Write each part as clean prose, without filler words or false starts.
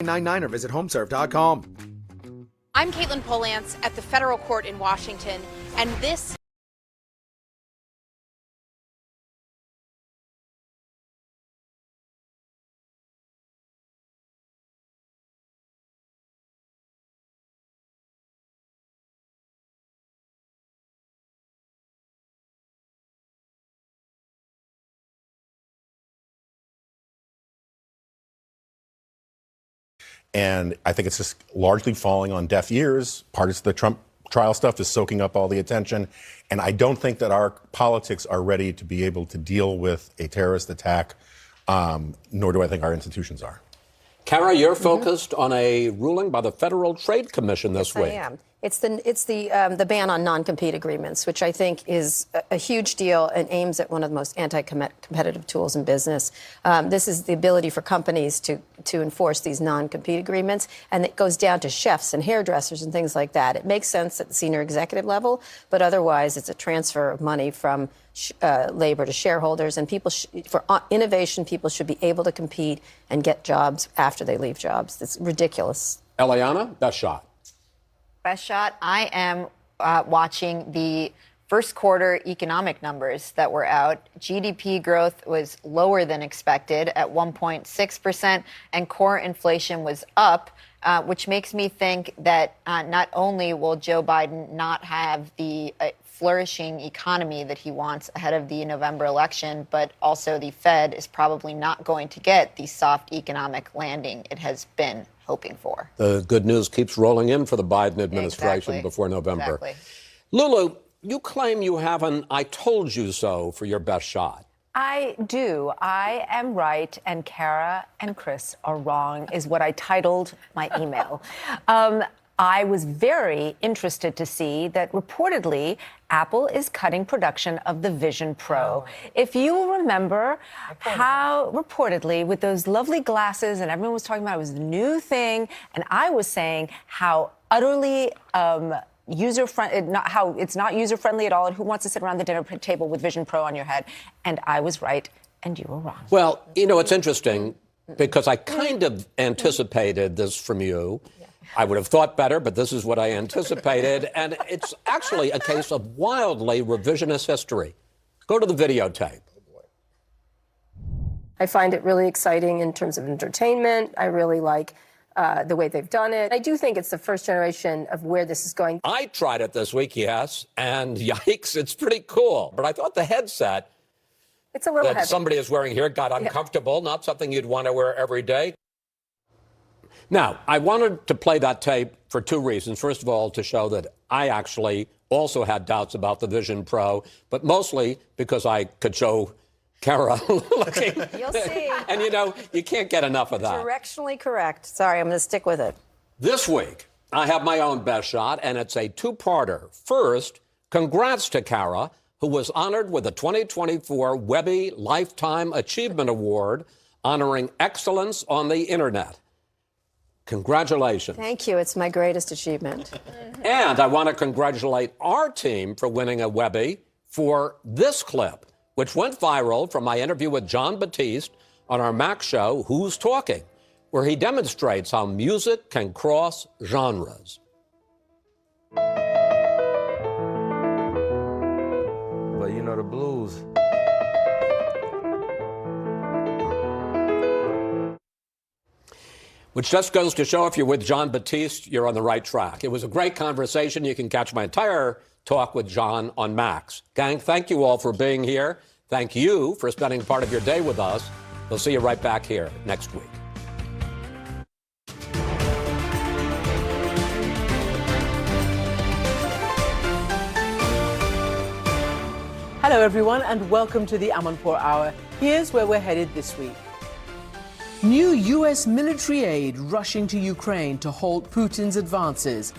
$9.99 or visit homeserve.com. I'm Caitlin Polance at the federal court in Washington, and this And I think it's just largely falling on deaf ears. Part of the Trump trial stuff is soaking up all the attention. And I don't think that our politics are ready to be able to deal with a terrorist attack, nor do I think our institutions are. Kara, you're focused on a ruling by the Federal Trade Commission this week. I am. It's the ban on non-compete agreements, which I think is a huge deal and aims at one of the most anti-competitive tools in business. This is the ability for companies to enforce these non-compete agreements, and it goes down to chefs and hairdressers and things like that. It makes sense at the senior executive level, but otherwise it's a transfer of money from labor to shareholders, and for innovation, people should be able to compete and get jobs after they leave jobs. It's ridiculous. Eliana, best shot. Best shot. I am watching the first quarter economic numbers that were out. GDP growth was lower than expected at 1.6%, and core inflation was up, which makes me think that not only will Joe Biden not have the flourishing economy that he wants ahead of the November election, but also the Fed is probably not going to get the soft economic landing it has been hoping for. The good news keeps rolling in for the Biden administration before November. Exactly. Lulu, you claim you have an I told you so for your best shot. I do. I am right, and Kara and Chris are wrong, is what I titled my email. I was very interested to see that reportedly Apple is cutting production of the Vision Pro. If you will remember how reportedly with those lovely glasses, and everyone was talking about it was the new thing, and I was saying how utterly how it's not user-friendly at all, and who wants to sit around the dinner table with Vision Pro on your head? And I was right, and you were wrong. Well, you know, it's interesting because I kind of anticipated this from you. I would have thought better, but this is what I anticipated. And it's actually a case of wildly revisionist history. Go to the videotape. I find it really exciting in terms of entertainment. I really like the way they've done it. I do think it's the first generation of where this is going. I tried it this week, yes, and yikes, it's pretty cool. But I thought the headset it's a little that heavy. somebody is wearing here got uncomfortable, not something you'd want to wear every day. Now, I wanted to play that tape for two reasons. First of all, to show that I actually also had doubts about the Vision Pro, but mostly because I could show Kara looking. You'll see. And, you know, you can't get enough of that. Directionally correct. Sorry, I'm going to stick with it. This week, I have my own best shot, and it's a two-parter. First, congrats to Kara, who was honored with the 2024 Webby Lifetime Achievement Award, honoring excellence on the Internet. Congratulations. Thank you. It's my greatest achievement. And I want to congratulate our team for winning a Webby for this clip, which went viral from my interview with John Batiste on our Max show, Who's Talking, where he demonstrates how music can cross genres. But you know the blues. Which just goes to show if you're with John Batiste, you're on the right track. It was a great conversation. You can catch my entire talk with John on Max. Gang, thank you all for being here. Thank you for spending part of your day with us. We'll see you right back here next week. Hello, everyone, and welcome to the Amanpour Hour. Here's where we're headed this week. New U.S. military aid rushing to Ukraine to halt Putin's advances.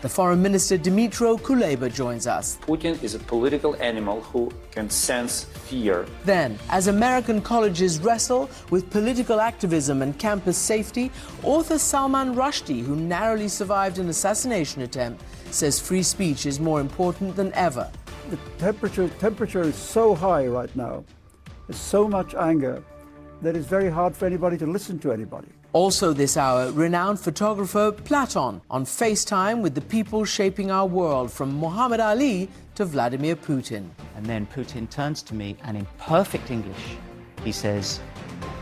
The Foreign Minister Dmytro Kuleba joins us. Putin is a political animal who can sense fear. Then, as American colleges wrestle with political activism and campus safety, author Salman Rushdie, who narrowly survived an assassination attempt, says free speech is more important than ever. The temperature is so high right now. There's so much anger that it's very hard for anybody to listen to anybody. Also this hour, renowned photographer Platon on FaceTime with the people shaping our world, from Muhammad Ali to Vladimir Putin. And then Putin turns to me and in perfect English, he says,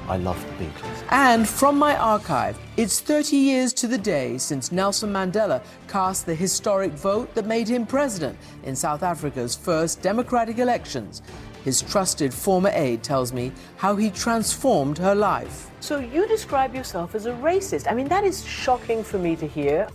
I love the Beatles. And from my archive, it's 30 years to the day since Nelson Mandela cast the historic vote that made him president in South Africa's first democratic elections. His trusted former aide tells me how he transformed her life. So you describe yourself as a racist. I mean, that is shocking for me to hear.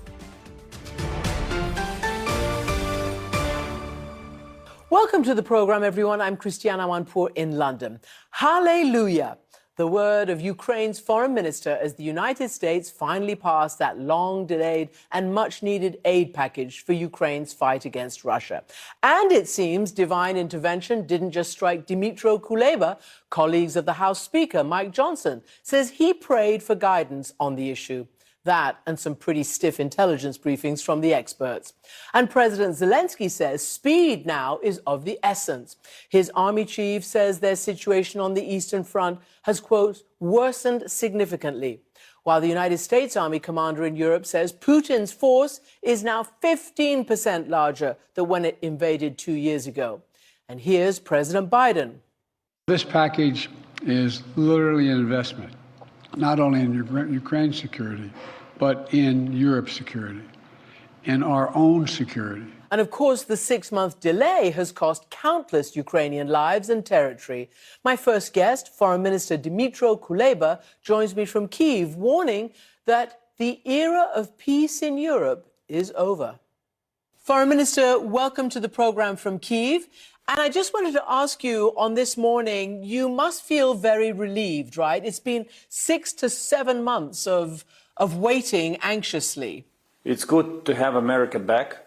Welcome to the program, everyone. I'm Christiana Manpour in London. Hallelujah! The word of Ukraine's foreign minister as the United States finally passed that long-delayed and much-needed aid package for Ukraine's fight against Russia. And it seems divine intervention didn't just strike Dmytro Kuleba. Colleagues of the House Speaker, Mike Johnson, says he prayed for guidance on the issue. That and some pretty stiff intelligence briefings from the experts. And President Zelensky says speed now is of the essence. His army chief says their situation on the Eastern Front has, quote, worsened significantly, while the United States Army commander in Europe says Putin's force is now 15% larger than when it invaded 2 years ago. And here's President Biden. This package is literally an investment, not only in Ukraine's security, but in Europe's security, in our own security. And of course, the 6-month delay has cost countless Ukrainian lives and territory. My first guest, Foreign Minister Dmytro Kuleba, joins me from Kyiv, warning that the era of peace in Europe is over. Foreign Minister, welcome to the program from Kyiv. And I just wanted to ask you on this morning, you must feel very relieved, right? It's been 6 to 7 months of waiting anxiously. It's good to have America back.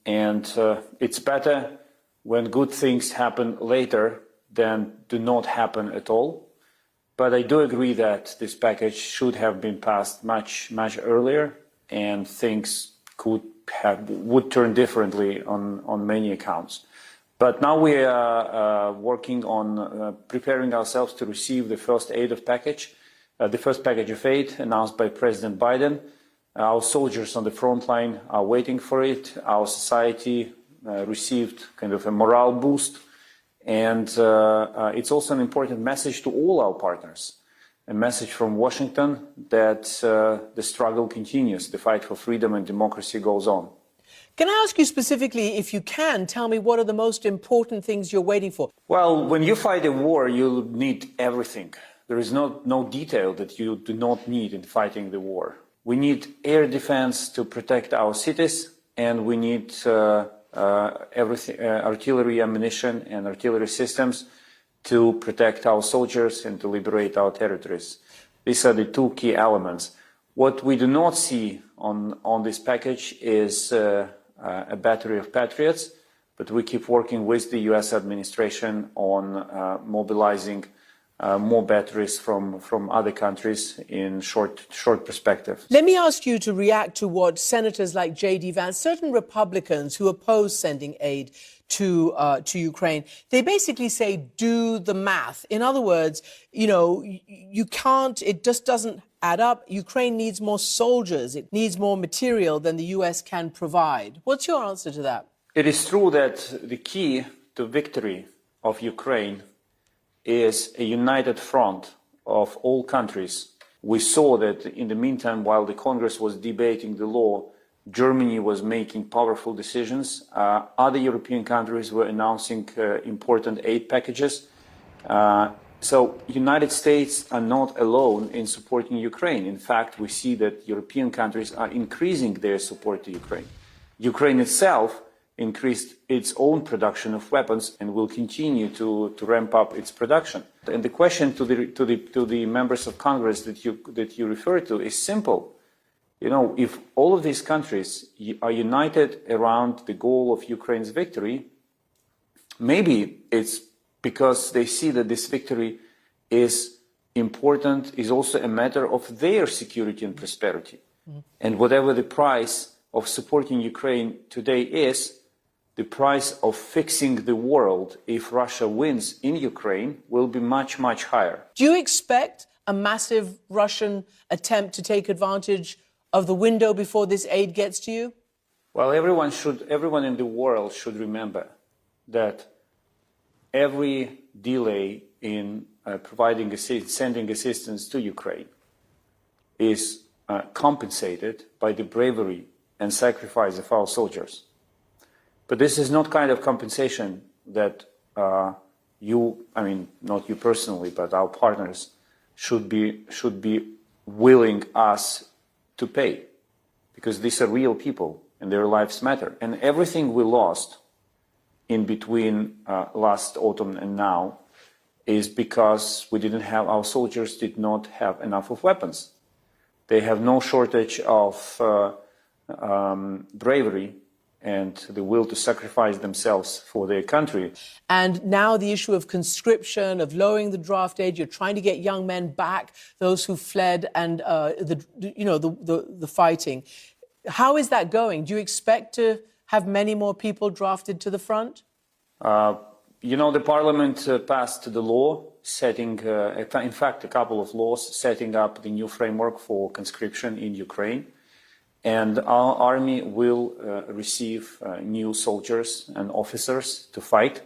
It's better when good things happen later than do not happen at all. But I do agree that this package should have been passed much earlier, and things would turn differently on many accounts. But now we are working on preparing ourselves to receive the first package of aid announced by President Biden. Our soldiers on the front line are waiting for it. Our society received kind of a morale boost. And it's also an important message to all our partners, a message from Washington that the struggle continues, the fight for freedom and democracy goes on. Can I ask you specifically, if you can, tell me what are the most important things you're waiting for? Well, when you fight a war, you need everything. There is no detail that you do not need in fighting the war. We need air defense to protect our cities, and we need artillery ammunition and artillery systems to protect our soldiers and to liberate our territories. These are the two key elements. What we do not see on this package is a battery of Patriots, but we keep working with the US administration on mobilizing more batteries from other countries in short perspective. Let me ask you to react to what senators like J.D. Vance, certain Republicans who oppose sending aid to Ukraine, they basically say, do the math. In other words, you can't, it just doesn't add up. Ukraine needs more soldiers. It needs more material than the US can provide. What's your answer to that? It is true that the key to victory of Ukraine is a united front of all countries. We saw that in the meantime, while the Congress was debating the law, Germany was making powerful decisions. Other European countries were announcing important aid packages. So United States are not alone in supporting Ukraine. In fact, we see that European countries are increasing their support to Ukraine. Ukraine itself increased its own production of weapons and will continue to ramp up its production. And the question to the members of Congress that you refer to is simple. If all of these countries are united around the goal of Ukraine's victory, maybe it's because they see that this victory is important, is also a matter of their security and prosperity. Mm-hmm. And whatever the price of supporting Ukraine today is, the price of fixing the world if Russia wins in Ukraine will be much, much higher. Do you expect a massive Russian attempt to take advantage of the window before this aid gets to you? Well, everyone in the world should remember that every delay in sending assistance to Ukraine is compensated by the bravery and sacrifice of our soldiers. But this is not kind of compensation that not you personally, but our partners should be willing us to pay, because these are real people and their lives matter. And everything we lost in between last autumn and now is because our soldiers did not have enough of weapons. They have no shortage of bravery and the will to sacrifice themselves for their country. And now the issue of conscription, of lowering the draft age, you're trying to get young men back, those who fled, and the fighting. How is that going? Do you expect to have many more people drafted to the front? The parliament passed the law setting, in fact, a couple of laws setting up the new framework for conscription in Ukraine. And our army will receive new soldiers and officers to fight,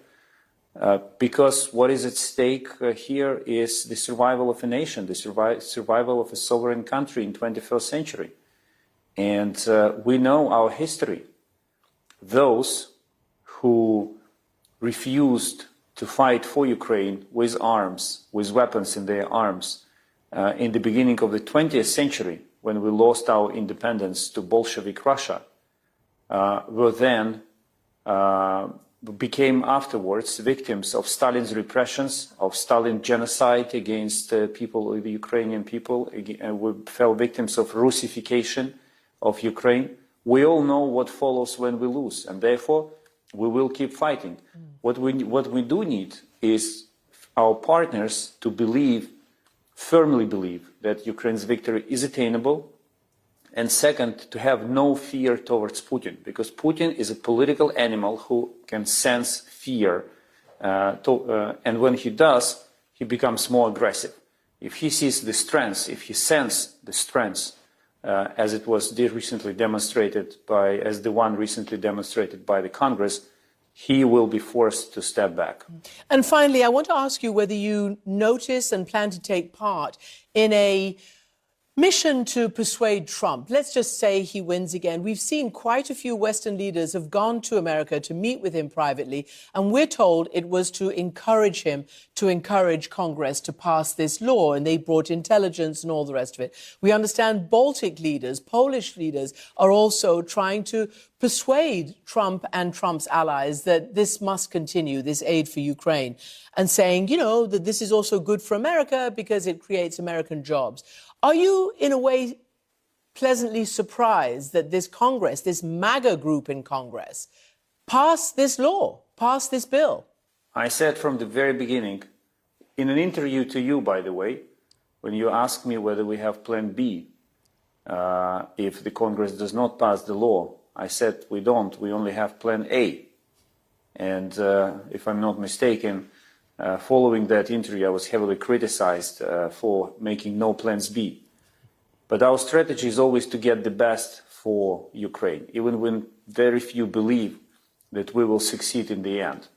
because what is at stake here is the survival of a nation, the survival of a sovereign country in 21st century. And we know our history. Those who refused to fight for Ukraine with arms, with weapons in their arms, in the beginning of the 20th century, when we lost our independence to Bolshevik Russia, became afterwards victims of Stalin's repressions, of Stalin's genocide against the Ukrainian people, and we fell victims of Russification of Ukraine. We all know what follows when we lose, and therefore we will keep fighting. What we do need is our partners to firmly believe that Ukraine's victory is attainable, and second, to have no fear towards Putin, because Putin is a political animal who can sense fear, and when he does, he becomes more aggressive. If he sees the strengths, if he senses the strengths, as it was recently demonstrated by the Congress, he will be forced to step back. And finally, I want to ask you whether you notice and plan to take part in a mission to persuade Trump. Let's just say he wins again. We've seen quite a few Western leaders have gone to America to meet with him privately, and we're told it was to encourage him, to encourage Congress to pass this law, and they brought intelligence and all the rest of it. We understand Baltic leaders, Polish leaders are also trying to persuade Trump and Trump's allies that this must continue, this aid for Ukraine, and saying, that this is also good for America because it creates American jobs. Are you, in a way, pleasantly surprised that this Congress, this MAGA group in Congress, passed this law, passed this bill? I said from the very beginning, in an interview to you, by the way, when you asked me whether we have Plan B, if the Congress does not pass the law, I said we don't, we only have Plan A. And if I'm not mistaken, following that interview, I was heavily criticized for making no plans B. But our strategy is always to get the best for Ukraine, even when very few believe that we will succeed in the end.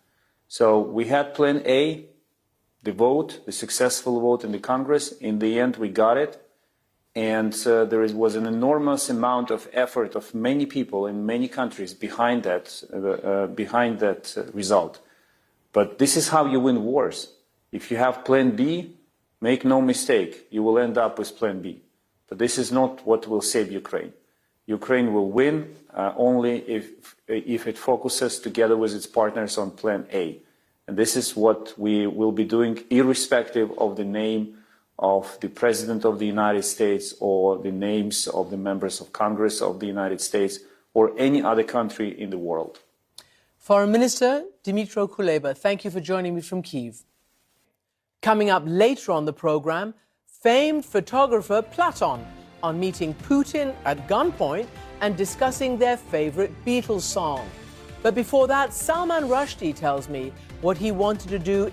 So we had Plan A, the successful vote in the Congress. In the end, we got it. And there was an enormous amount of effort of many people in many countries behind that result. But this is how you win wars. If you have Plan B, make no mistake, you will end up with Plan B. But this is not what will save Ukraine. Ukraine will win only if it focuses together with its partners on Plan A. And this is what we will be doing, irrespective of the name of the President of the United States or the names of the members of Congress of the United States or any other country in the world. Foreign Minister Dmytro Kuleba, thank you for joining me from Kyiv. Coming up later on the program, famed photographer Platon on meeting Putin at gunpoint and discussing their favorite Beatles song. But before that, Salman Rushdie tells me what he wanted to do